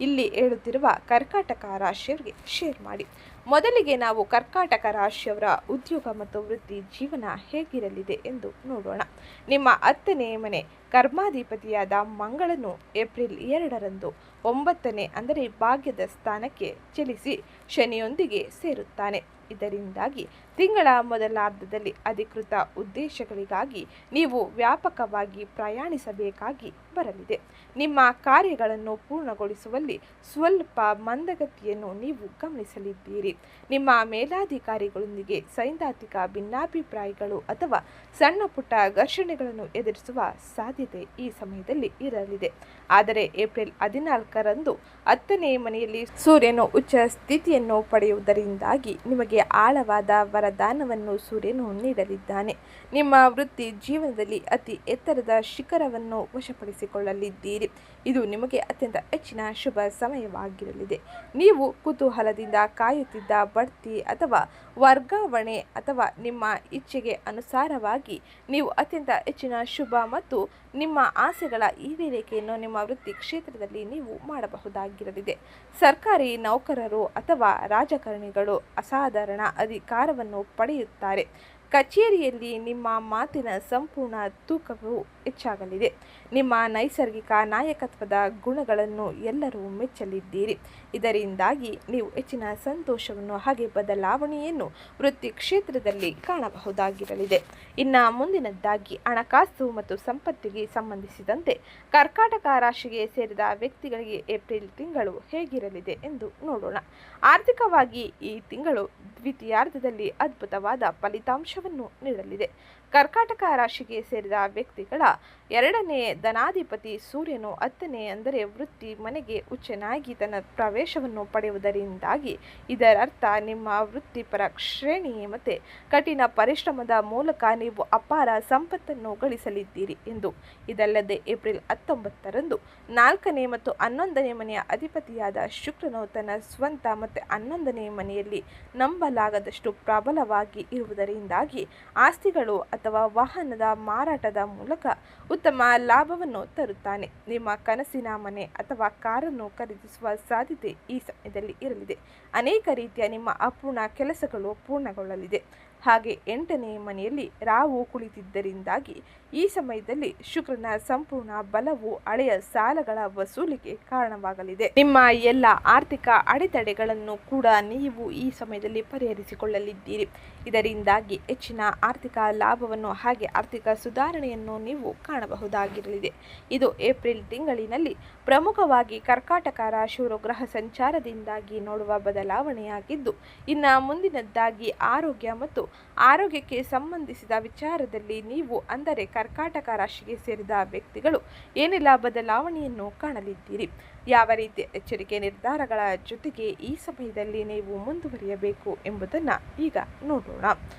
Speaker 1: ಇಲ್ಲಿ ಹೇಳುತ್ತಿರುವ ಕರ್ಕಾಟಕ ರಾಶಿಯವರಿಗೆ ಶೇರ್ ಮಾಡಿ. ಮೊದಲಿಗೆ ನಾವು ಕರ್ಕಾಟಕ ರಾಶಿಯವರ ಉದ್ಯೋಗ ಮತ್ತು ವೃತ್ತಿ ಜೀವನ ಹೇಗಿರಲಿದೆ ಎಂದು ನೋಡೋಣ. ನಿಮ್ಮ 10ನೇ ಮನೆ ಕರ್ಮಾಧಿಪತಿಯಾದ ಮಂಗಳನು ಏಪ್ರಿಲ್ 2ರಂದು 9ನೇ ಅಂದರೆ ಭಾಗ್ಯದ ಸ್ಥಾನಕ್ಕೆ ಚಲಿಸಿ ಶನಿಯೊಂದಿಗೆ ಸೇರುತ್ತಾನೆ. ಇದರಿಂದಾಗಿ ತಿಂಗಳ ಮೊದಲಾರ್ಧದಲ್ಲಿ ಅಧಿಕೃತ ಉದ್ದೇಶಗಳಿಗಾಗಿ ನೀವು ವ್ಯಾಪಕವಾಗಿ ಪ್ರಯಾಣಿಸಬೇಕಾಗಿ ಬರಲಿದೆ. ನಿಮ್ಮ ಕಾರ್ಯಗಳನ್ನು ಪೂರ್ಣಗೊಳಿಸುವಲ್ಲಿ ಸ್ವಲ್ಪ ಮಂದಗತಿಯನ್ನು ನೀವು ಗಮನಿಸಲಿದ್ದೀರಿ. ನಿಮ್ಮ ಮೇಲಾಧಿಕಾರಿಗಳೊಂದಿಗೆ ಸೈದ್ಧಾಂತಿಕ ಭಿನ್ನಾಭಿಪ್ರಾಯಗಳು ಅಥವಾ ಸಣ್ಣ ಪುಟ್ಟ ಘರ್ಷಣೆಗಳನ್ನು ಎದುರಿಸುವ ಸಾಧ್ಯತೆ ಈ ಸಮಯದಲ್ಲಿ ಇರಲಿದೆ. ಆದರೆ ಏಪ್ರಿಲ್ 14ರಂದು 10ನೇ ಮನೆಯಲ್ಲಿ ಸೂರ್ಯನು ಉಚ್ಚ ಸ್ಥಿತಿಯನ್ನು ಪಡೆಯುವುದರಿಂದಾಗಿ ನಿಮಗೆ ಆಳವಾದ ವರದಾನವನ್ನು ಸೂರ್ಯನು ನೀಡಲಿದ್ದಾನೆ. ನಿಮ್ಮ ವೃತ್ತಿ ಜೀವನದಲ್ಲಿ ಅತಿ ಎತ್ತರದ ಶಿಖರವನ್ನು ವಶಪಡಿಸಿಕೊಳ್ಳಲಿದ್ದೀರಿ. ಇದು ನಿಮಗೆ ಅತ್ಯಂತ ಹೆಚ್ಚಿನ ಶುಭ ಸಮಯವಾಗಿರಲಿದೆ. ನೀವು ಕುತೂಹಲದಿಂದ ಕಾಯುತ್ತಿದ್ದ ಬಡ್ತಿ ಅಥವಾ ವರ್ಗಾವಣೆ ಅಥವಾ ನಿಮ್ಮ ಇಚ್ಛೆಗೆ ಅನುಸಾರವಾಗಿ ನೀವು ಅತ್ಯಂತ ಹೆಚ್ಚಿನ ಶುಭ ಮತ್ತು ನಿಮ್ಮ ಆಸೆಗಳ ಈಡೇರಿಕೆಯನ್ನು ನಿಮ್ಮ ವೃತ್ತಿ ಕ್ಷೇತ್ರದಲ್ಲಿ ನೀವು ಮಾಡಬಹುದಾಗಿರಲಿದೆ. ಸರ್ಕಾರಿ ನೌಕರರು ಅಥವಾ ರಾಜಕಾರಣಿಗಳು ಅಸಾಧಾರಣ ಅಧಿಕಾರವನ್ನು ಪಡೆಯುತ್ತಾರೆ. ಕಚೇರಿಯಲ್ಲಿ ನಿಮ್ಮ ಮಾತಿನ ಸಂಪೂರ್ಣ ತೂಕವು ಹೆಚ್ಚಾಗಲಿದೆ. ನಿಮ್ಮ ನೈಸರ್ಗಿಕ ನಾಯಕತ್ವದ ಗುಣಗಳನ್ನು ಎಲ್ಲರೂ ಮೆಚ್ಚಲಿದ್ದೀರಿ. ಇದರಿಂದಾಗಿ ನೀವು ಹೆಚ್ಚಿನ ಸಂತೋಷವನ್ನು ಹಾಗೆ ಬದಲಾವಣೆಯನ್ನು ವೃತ್ತಿ ಕ್ಷೇತ್ರದಲ್ಲಿ ಕಾಣಬಹುದಾಗಿರಲಿದೆ. ಇನ್ನು ಮುಂದಿನದ್ದಾಗಿ ಹಣಕಾಸು ಮತ್ತು ಸಂಪತ್ತಿಗೆ ಸಂಬಂಧಿಸಿದಂತೆ ಕರ್ಕಾಟಕ ರಾಶಿಗೆ ಸೇರಿದ ವ್ಯಕ್ತಿಗಳಿಗೆ ಏಪ್ರಿಲ್ ತಿಂಗಳು ಹೇಗಿರಲಿದೆ ಎಂದು ನೋಡೋಣ. ಆರ್ಥಿಕವಾಗಿ ಈ ತಿಂಗಳು ದ್ವಿತೀಯಾರ್ಧದಲ್ಲಿ ಅದ್ಭುತವಾದ ಫಲಿತಾಂಶವನ್ನು ನೀಡಲಿದೆ. ಕರ್ಕಾಟಕ ರಾಶಿಗೆ ಸೇರಿದ ವ್ಯಕ್ತಿಗಳ 2ನೇ ಧನಾಧಿಪತಿ ಸೂರ್ಯನು 10ನೇ ಅಂದರೆ ವೃತ್ತಿ ಮನೆಗೆ ಉಚ್ಚನಾಗಿ ತನ್ನ ಪ್ರವೇಶವನ್ನು ಪಡೆಯುವುದರಿಂದಾಗಿ ಇದರರ್ಥ ನಿಮ್ಮ ವೃತ್ತಿಪರ ಶ್ರೇಣಿ ಮತ್ತು ಕಠಿಣ ಪರಿಶ್ರಮದ ಮೂಲಕ ನೀವು ಅಪಾರ ಸಂಪತ್ತನ್ನು ಗಳಿಸಲಿದ್ದೀರಿ ಎಂದು. ಇದಲ್ಲದೆ ಏಪ್ರಿಲ್ 19ರಂದು 4ನೇ ಮತ್ತು 11ನೇ ಮನೆಯ ಅಧಿಪತಿಯಾದ ಶುಕ್ರನು ತನ್ನ ಸ್ವಂತ ಮತ್ತು 11ನೇ ಮನೆಯಲ್ಲಿ ನಂಬಲಾಗದಷ್ಟು ಪ್ರಬಲವಾಗಿ ಇರುವುದರಿಂದಾಗಿ ಆಸ್ತಿಗಳು ಅಥವಾ ವಾಹನದ ಮಾರಾಟದ ಮೂಲಕ ಉತ್ತಮ ಲಾಭವನ್ನು ತರುತ್ತಾನೆ. ನಿಮ್ಮ ಕನಸಿನ ಮನೆ ಅಥವಾ ಕಾರನ್ನು ಖರೀದಿಸುವ ಸಾಧ್ಯತೆ ಈ ಸಮಯದಲ್ಲಿ ಇರಲಿದೆ. ಅನೇಕ ರೀತಿಯ ನಿಮ್ಮ ಅಪೂರ್ಣ ಕೆಲಸಗಳು ಪೂರ್ಣಗೊಳ್ಳಲಿದೆ. ಹಾಗೆ 8ನೇ ಮನೆಯಲ್ಲಿ ರಾಹು ಕುಳಿತಿದ್ದರಿಂದಾಗಿ ಈ ಸಮಯದಲ್ಲಿ ಶುಕ್ರನ ಸಂಪೂರ್ಣ ಬಲವು ಹಳೆಯ ಸಾಲಗಳ ವಸೂಲಿಗೆ ಕಾರಣವಾಗಲಿದೆ. ನಿಮ್ಮ ಎಲ್ಲ ಆರ್ಥಿಕ ಅಡೆತಡೆಗಳನ್ನು ಕೂಡ ನೀವು ಈ ಸಮಯದಲ್ಲಿ ಪರಿಹರಿಸಿಕೊಳ್ಳಲಿದ್ದೀರಿ. ಇದರಿಂದಾಗಿ ಹೆಚ್ಚಿನ ಆರ್ಥಿಕ ಲಾಭವನ್ನು ಹಾಗೆ ಆರ್ಥಿಕ ಸುಧಾರಣೆಯನ್ನು ನೀವು ಕಾಣಬಹುದಾಗಿರಲಿದೆ. ಇದು ಏಪ್ರಿಲ್ ತಿಂಗಳಿನಲ್ಲಿ ಪ್ರಮುಖವಾಗಿ ಕರ್ಕಾಟಕ ರಾಶಿಯವರು ಗ್ರಹ ಸಂಚಾರದಿಂದಾಗಿ ನೋಡುವ ಬದಲಾವಣೆಯಾಗಿದ್ದು, ಇನ್ನು ಮುಂದಿನದ್ದಾಗಿ ಆರೋಗ್ಯ ಮತ್ತು ಆರೋಗ್ಯಕ್ಕೆ ಸಂಬಂಧಿಸಿದ ವಿಚಾರದಲ್ಲಿ ನೀವು ಅಂದರೆ ಕರ್ಕಾಟಕ ರಾಶಿಗೆ ಸೇರಿದ ವ್ಯಕ್ತಿಗಳು ಏನೆಲ್ಲ ಬದಲಾವಣೆಯನ್ನು ಕಾಣಲಿದ್ದೀರಿ, ಯಾವ ರೀತಿಯ ಎಚ್ಚರಿಕೆ ನಿರ್ಧಾರಗಳ ಜೊತೆಗೆ ಈ ಸಮಯದಲ್ಲಿ ನೀವು ಮುಂದುವರಿಯಬೇಕು ಎಂಬುದನ್ನು ಈಗ ನೋಡೋಣ.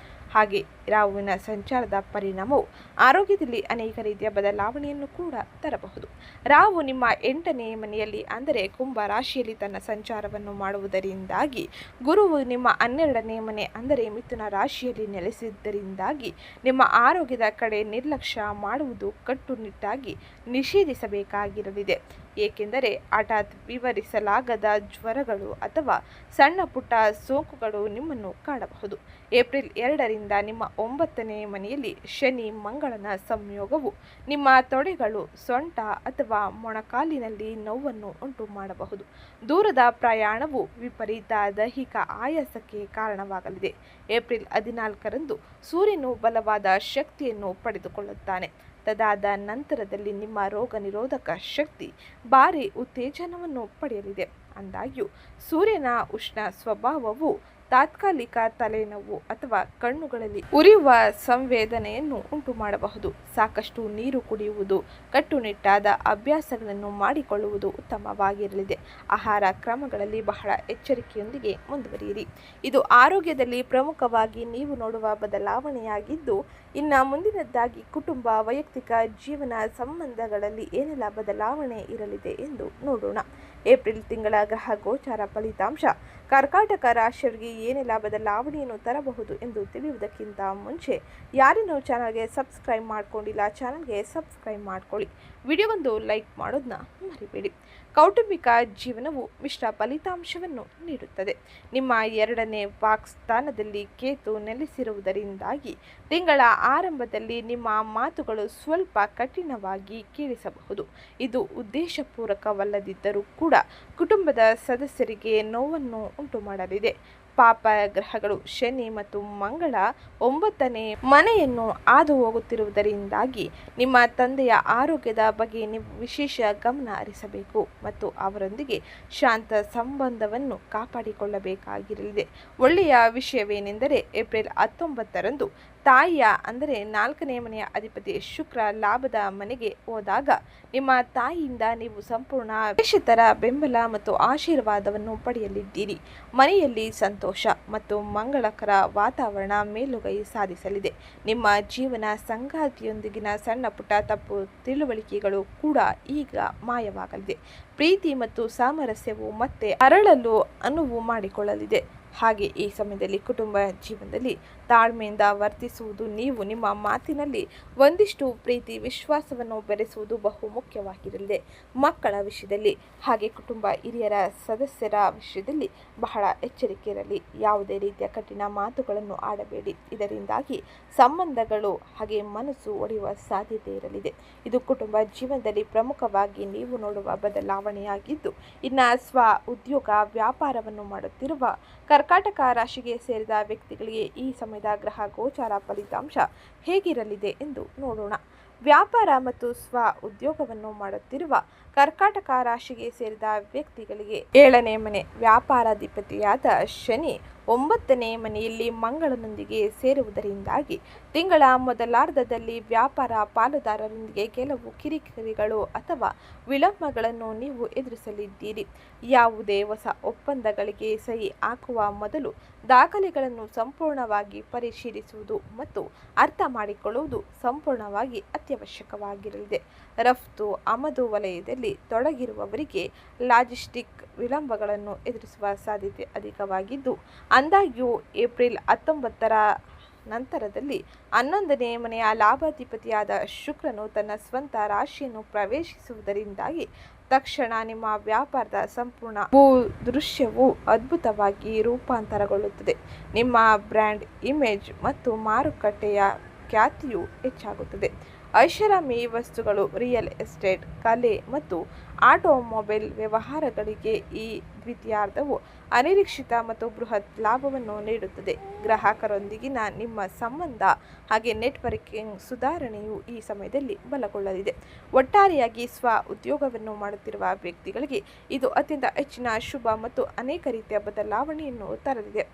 Speaker 1: ಹಾಗೆ ರಾಹುವಿನ ಸಂಚಾರದ ಪರಿಣಾಮವು ಆರೋಗ್ಯದಲ್ಲಿ ಅನೇಕ ರೀತಿಯ ಬದಲಾವಣೆಯನ್ನು ಕೂಡ ತರಬಹುದು. ರಾಹು ನಿಮ್ಮ 8ನೇ ಮನೆಯಲ್ಲಿ ಅಂದರೆ ಕುಂಭ ರಾಶಿಯಲ್ಲಿ ತನ್ನ ಸಂಚಾರವನ್ನು ಮಾಡುವುದರಿಂದಾಗಿ ಗುರುವು ನಿಮ್ಮ 12ನೇ ಮನೆ ಅಂದರೆ ಮಿಥುನ ರಾಶಿಯಲ್ಲಿ ನೆಲೆಸಿದ್ದರಿಂದಾಗಿ ನಿಮ್ಮ ಆರೋಗ್ಯದ ಕಡೆ ನಿರ್ಲಕ್ಷ್ಯ ಮಾಡುವುದು ಕಟ್ಟುನಿಟ್ಟಾಗಿ ನಿಷೇಧಿಸಬೇಕಾಗಿರಲಿದೆ. ಏಕೆಂದರೆ ಹಠಾತ್ ವಿವರಿಸಲಾಗದ ಜ್ವರಗಳು ಅಥವಾ ಸಣ್ಣ ಪುಟ್ಟ ಸೋಂಕುಗಳು ನಿಮ್ಮನ್ನು ಕಾಡಬಹುದು. ಏಪ್ರಿಲ್ 2ರಿಂದ ನಿಮ್ಮ 9ನೇ ಮನೆಯಲ್ಲಿ ಶನಿ ಮಂಗಳನ ಸಂಯೋಗವು ನಿಮ್ಮ ತೊಡೆಗಳು, ಸೊಂಟ ಅಥವಾ ಮೊಣಕಾಲಿನಲ್ಲಿ ನೋವನ್ನು ಉಂಟು ಮಾಡಬಹುದು. ದೂರದ ಪ್ರಯಾಣವು ವಿಪರೀತ ದೈಹಿಕ ಆಯಾಸಕ್ಕೆ ಕಾರಣವಾಗಲಿದೆ. ಏಪ್ರಿಲ್ 14ರಂದು ಸೂರ್ಯನು ಬಲವಾದ ಶಕ್ತಿಯನ್ನು ಪಡೆದುಕೊಳ್ಳುತ್ತಾನೆ. ತದಾದ ನಂತರದಲ್ಲಿ ನಿಮ್ಮ ರೋಗ ನಿರೋಧಕ ಶಕ್ತಿ ಭಾರಿ ಉತ್ತೇಜನವನ್ನು ಪಡೆಯಲಿದೆ. ಅಂದಾಗ್ಯೂ ಸೂರ್ಯನ ಉಷ್ಣ ಸ್ವಭಾವವು ತಾತ್ಕಾಲಿಕ ತಲೆನೋವು ಅಥವಾ ಕಣ್ಣುಗಳಲ್ಲಿ ಉರಿಯುವ ಸಂವೇದನೆಯನ್ನು ಉಂಟು ಮಾಡಬಹುದು. ಸಾಕಷ್ಟು ನೀರು ಕುಡಿಯುವುದು, ಕಟ್ಟುನಿಟ್ಟಾದ ಅಭ್ಯಾಸಗಳನ್ನು ಮಾಡಿಕೊಳ್ಳುವುದು ಉತ್ತಮವಾಗಿರಲಿದೆ. ಆಹಾರ ಕ್ರಮಗಳಲ್ಲಿ ಬಹಳ ಎಚ್ಚರಿಕೆಯೊಂದಿಗೆ ಮುಂದುವರಿಯಿರಿ. ಇದು ಆರೋಗ್ಯದಲ್ಲಿ ಪ್ರಮುಖವಾಗಿ ನೀವು ನೋಡುವ ಬದಲಾವಣೆಯಾಗಿದ್ದು, ಇನ್ನು ಮುಂದಿನದ್ದಾಗಿ ಕುಟುಂಬ, ವೈಯಕ್ತಿಕ ಜೀವನ ಸಂಬಂಧಗಳಲ್ಲಿ ಏನೆಲ್ಲ ಬದಲಾವಣೆ ಇರಲಿದೆ ಎಂದು ನೋಡೋಣ. ಏಪ್ರಿಲ್ ತಿಂಗಳ ಗ್ರಹ ಗೋಚಾರ ಫಲಿತಾಂಶ ಕರ್ಕಾಟಕ ರಾಶಿಯವರಿಗೆ ಏನೆಲ್ಲ ಬದಲಾವಣೆಯನ್ನು ತರಬಹುದು ಎಂದು ತಿಳಿಯುವುದಕ್ಕಿಂತ ಮುಂಚೆ ಯಾರೇನೋ ಚಾನಲ್ಗೆ ಸಬ್ಸ್ಕ್ರೈಬ್ ಮಾಡ್ಕೊಂಡಿಲ್ಲ, ಚಾನಲ್ಗೆ ಸಬ್ಸ್ಕ್ರೈಬ್ ಮಾಡ್ಕೊಳ್ಳಿ. ವಿಡಿಯೋವೊಂದು ಲೈಕ್ ಮಾಡೋದನ್ನ ಮರಿಬೇಡಿ. ಕೌಟುಂಬಿಕ ಜೀವನವು ಮಿಶ್ರ ಫಲಿತಾಂಶವನ್ನು ನೀಡುತ್ತದೆ. ನಿಮ್ಮ 2ನೇ ವಾಕ್ ಸ್ಥಾನದಲ್ಲಿ ಕೇತು ನೆಲೆಸಿರುವುದರಿಂದಾಗಿ ತಿಂಗಳ ಆರಂಭದಲ್ಲಿ ನಿಮ್ಮ ಮಾತುಗಳು ಸ್ವಲ್ಪ ಕಠಿಣವಾಗಿ ಕೇಳಿಸಬಹುದು. ಇದು ಉದ್ದೇಶಪೂರ್ವಕವಲ್ಲದಿದ್ದರೂ ಕೂಡ ಕುಟುಂಬದ ಸದಸ್ಯರಿಗೆ ನೋವನ್ನು ಉಂಟು ಮಾಡಲಿದೆ. ಪಾಪ ಗ್ರಹಗಳು ಶನಿ ಮತ್ತು ಮಂಗಳ 9ನೇ ಮನೆಯನ್ನು ಹಾದು ಹೋಗುತ್ತಿರುವುದರಿಂದಾಗಿ ನಿಮ್ಮ ತಂದೆಯ ಆರೋಗ್ಯದ ಬಗ್ಗೆ ನೀವು ವಿಶೇಷ ಗಮನ ಹರಿಸಬೇಕು ಮತ್ತು ಅವರೊಂದಿಗೆ ಶಾಂತ ಸಂಬಂಧವನ್ನು ಕಾಪಾಡಿಕೊಳ್ಳಬೇಕಾಗಿರಲಿದೆ. ಒಳ್ಳೆಯ ವಿಷಯವೇನೆಂದರೆ ಏಪ್ರಿಲ್ 19ರಂದು ತಾಯಿಯ ಅಂದರೆ 4ನೇ ಮನೆಯ ಅಧಿಪತಿ ಶುಕ್ರ ಲಾಭದ ಮನೆಗೆ ಹೋದಾಗ ನಿಮ್ಮ ತಾಯಿಯಿಂದ ನೀವು ಸಂಪೂರ್ಣ ಅಪೇಕ್ಷಿತರ ಬೆಂಬಲ ಮತ್ತು ಆಶೀರ್ವಾದವನ್ನು ಪಡೆಯಲಿದ್ದೀರಿ. ಮನೆಯಲ್ಲಿ ಸಂತೋಷ ಮತ್ತು ಮಂಗಳಕರ ವಾತಾವರಣ ಮೇಲುಗೈ ಸಾಧಿಸಲಿದೆ. ನಿಮ್ಮ ಜೀವನ ಸಂಗಾತಿಯೊಂದಿಗಿನ ಸಣ್ಣ ಪುಟ್ಟ ತಪ್ಪು ತಿಳುವಳಿಕೆಗಳು ಕೂಡ ಈಗ ಮಾಯವಾಗಲಿದೆ. ಪ್ರೀತಿ ಮತ್ತು ಸಾಮರಸ್ಯವು ಮತ್ತೆ ಅರಳಲು ಅನುವು ಮಾಡಿಕೊಳ್ಳಲಿದೆ. ಹಾಗೆ ಈ ಸಮಯದಲ್ಲಿ ಕುಟುಂಬ ಜೀವನದಲ್ಲಿ ತಾಳ್ಮೆಯಿಂದ ವರ್ತಿಸುವುದು, ನೀವು ನಿಮ್ಮ ಮಾತಿನಲ್ಲಿ ಒಂದಿಷ್ಟು ಪ್ರೀತಿ ವಿಶ್ವಾಸವನ್ನು ಬೆರೆಸುವುದು ಬಹು ಮುಖ್ಯವಾಗಿರಲಿದೆ. ಮಕ್ಕಳ ವಿಷಯದಲ್ಲಿ ಹಾಗೆ ಕುಟುಂಬ ಹಿರಿಯರ ಸದಸ್ಯರ ವಿಷಯದಲ್ಲಿ ಬಹಳ ಎಚ್ಚರಿಕೆ ಇರಲಿ. ಯಾವುದೇ ರೀತಿಯ ಕಠಿಣ ಮಾತುಗಳನ್ನು ಆಡಬೇಡಿ. ಇದರಿಂದಾಗಿ ಸಂಬಂಧಗಳು ಹಾಗೆ ಮನಸ್ಸು ಒಡೆಯುವ ಸಾಧ್ಯತೆ ಇರಲಿದೆ. ಇದು ಕುಟುಂಬ ಜೀವನದಲ್ಲಿ ಪ್ರಮುಖವಾಗಿ ನೀವು ನೋಡುವ ಬದಲಾವಣೆಯಾಗಿದ್ದು, ಇನ್ನು ಸ್ವ ಉದ್ಯೋಗ ವ್ಯಾಪಾರವನ್ನು ಮಾಡುತ್ತಿರುವ ಕರ್ಕಾಟಕ ರಾಶಿಗೆ ಸೇರಿದ ವ್ಯಕ್ತಿಗಳಿಗೆ ಈ ಸಮಯದ ಗ್ರಹ ಗೋಚಾರ ಫಲಿತಾಂಶ ಹೇಗಿರಲಿದೆ ಎಂದು ನೋಡೋಣ. ವ್ಯಾಪಾರ ಮತ್ತು ಸ್ವ ಉದ್ಯೋಗವನ್ನು ಮಾಡುತ್ತಿರುವ ಕರ್ಕಾಟಕ ರಾಶಿಗೆ ಸೇರಿದ ವ್ಯಕ್ತಿಗಳಿಗೆ 7ನೇ ಮನೆ ವ್ಯಾಪಾರಾಧಿಪತಿಯಾದ ಶನಿ 9ನೇ ಮನೆಯಲ್ಲಿ ಮಂಗಳನೊಂದಿಗೆ ಸೇರುವುದರಿಂದಾಗಿ ತಿಂಗಳ ಮೊದಲಾರ್ಧದಲ್ಲಿ ವ್ಯಾಪಾರ ಪಾಲುದಾರರೊಂದಿಗೆ ಕೆಲವು ಕಿರಿಕಿರಿಗಳು ಅಥವಾ ವಿಳಂಬಗಳನ್ನು ನೀವು ಎದುರಿಸಲಿದ್ದೀರಿ. ಯಾವುದೇ ಹೊಸ ಒಪ್ಪಂದಗಳಿಗೆ ಸಹಿ ಹಾಕುವ ಮೊದಲು ದಾಖಲೆಗಳನ್ನು ಸಂಪೂರ್ಣವಾಗಿ ಪರಿಶೀಲಿಸುವುದು ಮತ್ತು ಅರ್ಥ ಮಾಡಿಕೊಳ್ಳುವುದು ಸಂಪೂರ್ಣವಾಗಿ ಅತ್ಯವಶ್ಯಕವಾಗಿರಲಿದೆ. ರಫ್ತು ಆಮದು ವಲಯದಲ್ಲಿ ತೊಡಗಿರುವವರಿಗೆ ಲಾಜಿಸ್ಟಿಕ್ ವಿಳಂಬಗಳನ್ನು ಎದುರಿಸುವ ಸಾಧ್ಯತೆ ಅಧಿಕವಾಗಿದ್ದು, ಅಂದಾಗ್ಯೂ ಏಪ್ರಿಲ್ 19ರ ನಂತರದಲ್ಲಿ 11ನೇ ಮನೆಯ ಲಾಭಾಧಿಪತಿಯಾದ ಶುಕ್ರನು ತನ್ನ ಸ್ವಂತ ರಾಶಿಯನ್ನು ಪ್ರವೇಶಿಸುವುದರಿಂದಾಗಿ ತಕ್ಷಣ ನಿಮ್ಮ ವ್ಯಾಪಾರದ ಸಂಪೂರ್ಣ ದೃಶ್ಯವು ಅದ್ಭುತವಾಗಿ ರೂಪಾಂತರಗೊಳ್ಳುತ್ತದೆ. ನಿಮ್ಮ ಬ್ರ್ಯಾಂಡ್ ಇಮೇಜ್ ಮತ್ತು ಮಾರುಕಟ್ಟೆಯ ಖ್ಯಾತಿಯು ಹೆಚ್ಚಾಗುತ್ತದೆ. ಐಷಾರಾಮಿ ವಸ್ತುಗಳು, ರಿಯಲ್ ಎಸ್ಟೇಟ್, ಕಲೆ ಮತ್ತು ಆಟೋಮೊಬೈಲ್ ವ್ಯವಹಾರಗಳಿಗೆ ಈ ದ್ವಿತೀಯಾರ್ಧವು ಅನಿರೀಕ್ಷಿತ ಮತ್ತು ಬೃಹತ್ ಲಾಭವನ್ನು ನೀಡುತ್ತದೆ. ಗ್ರಾಹಕರೊಂದಿಗಿನ ನಿಮ್ಮ ಸಂಬಂಧ ಹಾಗೆ ನೆಟ್ವರ್ಕಿಂಗ್ ಸುಧಾರಣೆಯು ಈ ಸಮಯದಲ್ಲಿ ಬಲಗೊಳ್ಳಲಿದೆ. ಒಟ್ಟಾರೆಯಾಗಿ ಸ್ವ ಉದ್ಯೋಗವನ್ನು ಮಾಡುತ್ತಿರುವ ವ್ಯಕ್ತಿಗಳಿಗೆ ಇದು ಅತ್ಯಂತ ಹೆಚ್ಚಿನ ಶುಭ ಮತ್ತು ಅನೇಕ ರೀತಿಯ ಬದಲಾವಣೆಯನ್ನು ತರಲಿದೆ.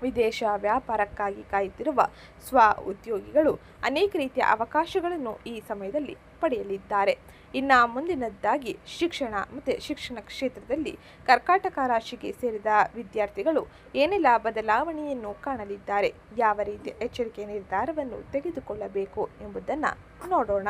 Speaker 1: ವಿದೇಶ ವ್ಯಾಪಾರಕ್ಕಾಗಿ ಕಾಯುತ್ತಿರುವ ಸ್ವ ಉದ್ಯೋಗಿಗಳು ಅನೇಕ ರೀತಿಯ ಅವಕಾಶಗಳನ್ನು ಈ ಸಮಯದಲ್ಲಿ ಪಡೆಯಲಿದ್ದಾರೆ. ಇನ್ನು ಮುಂದಿನದ್ದಾಗಿ ಶಿಕ್ಷಣ ಮತ್ತು ಶಿಕ್ಷಣ ಕ್ಷೇತ್ರದಲ್ಲಿ ಕರ್ಕಾಟಕ ರಾಶಿಗೆ ಸೇರಿದ ವಿದ್ಯಾರ್ಥಿಗಳು ಏನೆಲ್ಲ ಬದಲಾವಣೆಯನ್ನು ಕಾಣಲಿದ್ದಾರೆ, ಯಾವ ರೀತಿಯ ಎಚ್ಚರಿಕೆ ನಿರ್ಧಾರವನ್ನು ತೆಗೆದುಕೊಳ್ಳಬೇಕು ಎಂಬುದನ್ನು ನೋಡೋಣ.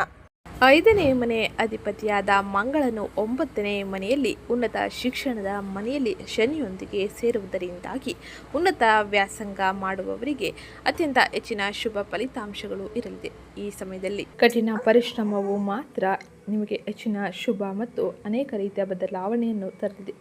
Speaker 1: 5ನೇ ಮನೆ ಅಧಿಪತಿಯಾದ ಮಂಗಳನು 9ನೇ ಮನೆಯಲ್ಲಿ ಉನ್ನತ ಶಿಕ್ಷಣದ ಮನೆಯಲ್ಲಿ ಶನಿಯೊಂದಿಗೆ ಸೇರುವುದರಿಂದಾಗಿ ಉನ್ನತ ವ್ಯಾಸಂಗ ಮಾಡುವವರಿಗೆ ಅತ್ಯಂತ ಹೆಚ್ಚಿನ ಶುಭ ಫಲಿತಾಂಶಗಳು ಇರಲಿದೆ. ಈ ಸಮಯದಲ್ಲಿ ಕಠಿಣ ಪರಿಶ್ರಮವು ಮಾತ್ರ ನಿಮಗೆ ಹೆಚ್ಚಿನ ಶುಭ ಮತ್ತು ಅನೇಕ ರೀತಿಯ ಬದಲಾವಣೆಯನ್ನು ತರಲಿದೆ.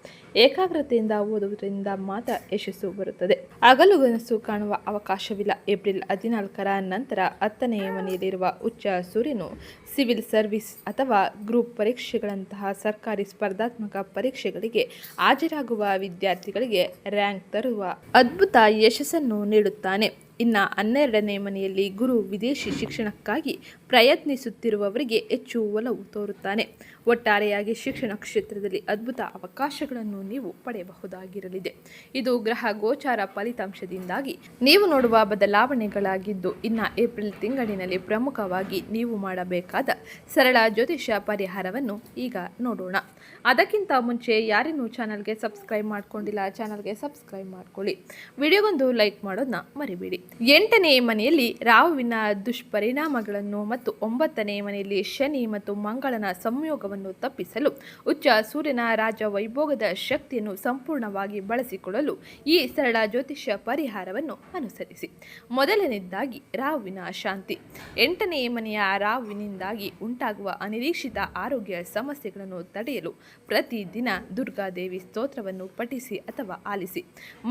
Speaker 1: ಏಕಾಗ್ರತೆಯಿಂದ ಓದುವುದರಿಂದ ಮಾತ್ರ ಯಶಸ್ಸು ಬರುತ್ತದೆ. ಹಗಲುಗನಸು ಕಾಣುವ ಅವಕಾಶವಿಲ್ಲ. ಏಪ್ರಿಲ್ 14ರ ನಂತರ 10ನೇ ಮನೆಯಲ್ಲಿರುವ ಉಚ್ಚ ಸೂರ್ಯನು ಸಿವಿಲ್ ಸರ್ವಿಸ್ ಅಥವಾ ಗ್ರೂಪ್ ಪರೀಕ್ಷೆಗಳಂತಹ ಸರ್ಕಾರಿ ಸ್ಪರ್ಧಾತ್ಮಕ ಪರೀಕ್ಷೆಗಳಿಗೆ ಹಾಜರಾಗುವ ವಿದ್ಯಾರ್ಥಿಗಳಿಗೆ ರ್ಯಾಂಕ್ ತರುವ ಅದ್ಭುತ ಯಶಸ್ಸನ್ನು ನೀಡುತ್ತಾನೆ. ಇನ್ನು 12ನೇ ಮನೆಯಲ್ಲಿ ಗುರು ವಿದೇಶಿ ಶಿಕ್ಷಣಕ್ಕಾಗಿ ಪ್ರಯತ್ನಿಸುತ್ತಿರುವವರಿಗೆ ಹೆಚ್ಚು ಒಲವು ತೋರುತ್ತಾನೆ. ಒಟ್ಟಾರೆಯಾಗಿ ಶಿಕ್ಷಣ ಕ್ಷೇತ್ರದಲ್ಲಿ ಅದ್ಭುತ ಅವಕಾಶಗಳನ್ನು ನೀವು ಪಡೆಯಬಹುದಾಗಿರಲಿದೆ. ಇದು ಗ್ರಹ ಗೋಚಾರ ಫಲಿತಾಂಶದಿಂದಾಗಿ ನೀವು ನೋಡುವ ಬದಲಾವಣೆಗಳಾಗಿದ್ದು, ಇನ್ನು ಏಪ್ರಿಲ್ ತಿಂಗಳಿನಲ್ಲಿ ಪ್ರಮುಖವಾಗಿ ನೀವು ಮಾಡಬೇಕಾದ ಸರಳ ಜ್ಯೋತಿಷ್ಯ ಪರಿಹಾರವನ್ನು ಈಗ ನೋಡೋಣ. ಅದಕ್ಕಿಂತ ಮುಂಚೆ ಯಾರೇನೂ ಚಾನಲ್ಗೆ ಸಬ್ಸ್ಕ್ರೈಬ್ ಮಾಡ್ಕೊಂಡಿಲ್ಲ, ಚಾನಲ್ಗೆ ಸಬ್ಸ್ಕ್ರೈಬ್ ಮಾಡ್ಕೊಳ್ಳಿ. ವಿಡಿಯೋಗೊಂದು ಲೈಕ್ ಮಾಡೋದನ್ನ ಮರಿಬೇಡಿ. 8ನೇ ಮನೆಯಲ್ಲಿ ರಾಹುವಿನ ದುಷ್ಪರಿಣಾಮಗಳನ್ನು ಮತ್ತು 9ನೇ ಮನೆಯಲ್ಲಿ ಶನಿ ಮತ್ತು ಮಂಗಳನ ಸಂಯೋಗವನ್ನು ತಪ್ಪಿಸಲು ಉಚ್ಚ ಸೂರ್ಯನ ರಾಜ ವೈಭೋಗದ ಶಕ್ತಿಯನ್ನು ಸಂಪೂರ್ಣವಾಗಿ ಬಳಸಿಕೊಳ್ಳಲು ಈ ಸರಳ ಜ್ಯೋತಿಷ್ಯ ಪರಿಹಾರವನ್ನು ಅನುಸರಿಸಿ. ಮೊದಲನೇದಾಗಿ ರಾಹುವಿನ ಶಾಂತಿ. 8ನೇ ಮನೆಯ ರಾಹುವಿನಿಂದಾಗಿ ಉಂಟಾಗುವ ಅನಿರೀಕ್ಷಿತ ಆರೋಗ್ಯ ಸಮಸ್ಯೆಗಳನ್ನು ತಡೆಯಲು ಪ್ರತಿದಿನ ದುರ್ಗಾದೇವಿ ಸ್ತೋತ್ರವನ್ನು ಪಠಿಸಿ ಅಥವಾ ಆಲಿಸಿ.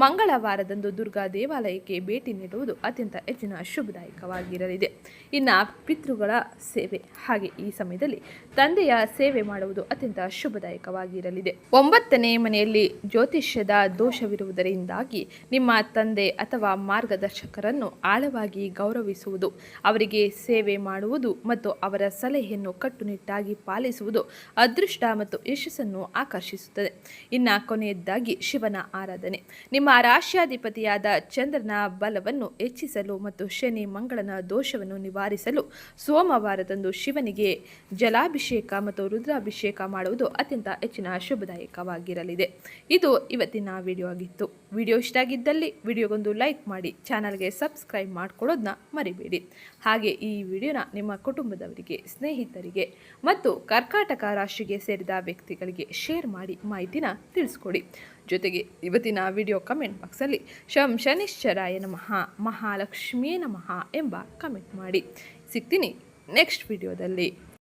Speaker 1: ಮಂಗಳವಾರದಂದು ದುರ್ಗಾ ದೇವಾಲಯಕ್ಕೆ ಭೇಟಿ ನೀಡುವುದು ಅತ್ಯಂತ ಹೆಚ್ಚಿನ ಶುಭದಾಯಕವಾಗಿರಲಿದೆ. ಇನ್ನು ಪಿತೃಗಳ ಸೇವೆ, ಹಾಗೆ ಈ ಸಮಯದಲ್ಲಿ ತಂದೆಯ ಸೇವೆ ಮಾಡುವುದು ಅತ್ಯಂತ ಶುಭದಾಯಕವಾಗಿರಲಿದೆ. 9ನೇ ಮನೆಯಲ್ಲಿ ಜ್ಯೋತಿಷ್ಯದ ದೋಷವಿರುವುದರಿಂದಾಗಿ ನಿಮ್ಮ ತಂದೆ ಅಥವಾ ಮಾರ್ಗದರ್ಶಕರನ್ನು ಆಳವಾಗಿ ಗೌರವಿಸುವುದು, ಅವರಿಗೆ ಸೇವೆ ಮಾಡುವುದು ಮತ್ತು ಅವರ ಸಲಹೆಯನ್ನು ಕಟ್ಟುನಿಟ್ಟಾಗಿ ಪಾಲಿಸುವುದು ಅದೃಷ್ಟ ಮತ್ತು ಯಶಸ್ಸನ್ನು ಆಕರ್ಷಿಸುತ್ತದೆ. ಇನ್ನು ಕೊನೆಯದಾಗಿ ಶಿವನ ಆರಾಧನೆ. ನಿಮ್ಮ ರಾಶ್ಯಾಧಿಪತಿಯಾದ ಚಂದ್ರನ ಬಲವನ್ನು ಹೆಚ್ಚಿಸಲು ಮತ್ತು ಶನಿ ಮಂಗಳನ ದೋಷವನ್ನು ನಿವಾರಿಸಲು ಸೋಮವಾರದಂದು ಶಿವನಿಗೆ ಜಲಾಭಿಷೇಕ ಮತ್ತು ರುದ್ರಾಭಿಷೇಕ ಮಾಡುವುದು ಅತ್ಯಂತ ಹೆಚ್ಚಿನ ಶುಭದಾಯಕವಾಗಿರಲಿದೆ. ಇದು ಇವತ್ತಿನ ವಿಡಿಯೋ ಆಗಿತ್ತು. ವಿಡಿಯೋ ಇಷ್ಟ ಆಗಿದ್ದಲ್ಲಿ ವಿಡಿಯೋಗೊಂದು ಲೈಕ್ ಮಾಡಿ, ಚಾನಲ್ಗೆ ಸಬ್ಸ್ಕ್ರೈಬ್ ಮಾಡ್ಕೊಳ್ಳೋದನ್ನ ಮರಿಬೇಡಿ. ಹಾಗೆ ಈ ವಿಡಿಯೋನ ನಿಮ್ಮ ಕುಟುಂಬದವರಿಗೆ, ಸ್ನೇಹಿತರಿಗೆ ಮತ್ತು ಕರ್ಕಾಟಕ ರಾಶಿಗೆ ಸೇರಿದ ವ್ಯಕ್ತಿಗಳಿಗೆ ಶೇರ್ ಮಾಡಿ ಮಾಹಿತಿನ ತಿಳಿಸ್ಕೊಡಿ. ಜೊತೆಗೆ ಇವತ್ತಿನ ವಿಡಿಯೋ ಕಮೆಂಟ್ ಬಾಕ್ಸಲ್ಲಿ ಶಂ ಶನಿಶ್ಚರಾಯ ನಮಃ, ಮಹಾಲಕ್ಷ್ಮಿಯೇ ನಮಃ ಎಂಬ ಕಮೆಂಟ್ ಮಾಡಿ. ಸಿಗ್ತೀನಿ ನೆಕ್ಸ್ಟ್ ವಿಡಿಯೋದಲ್ಲಿ.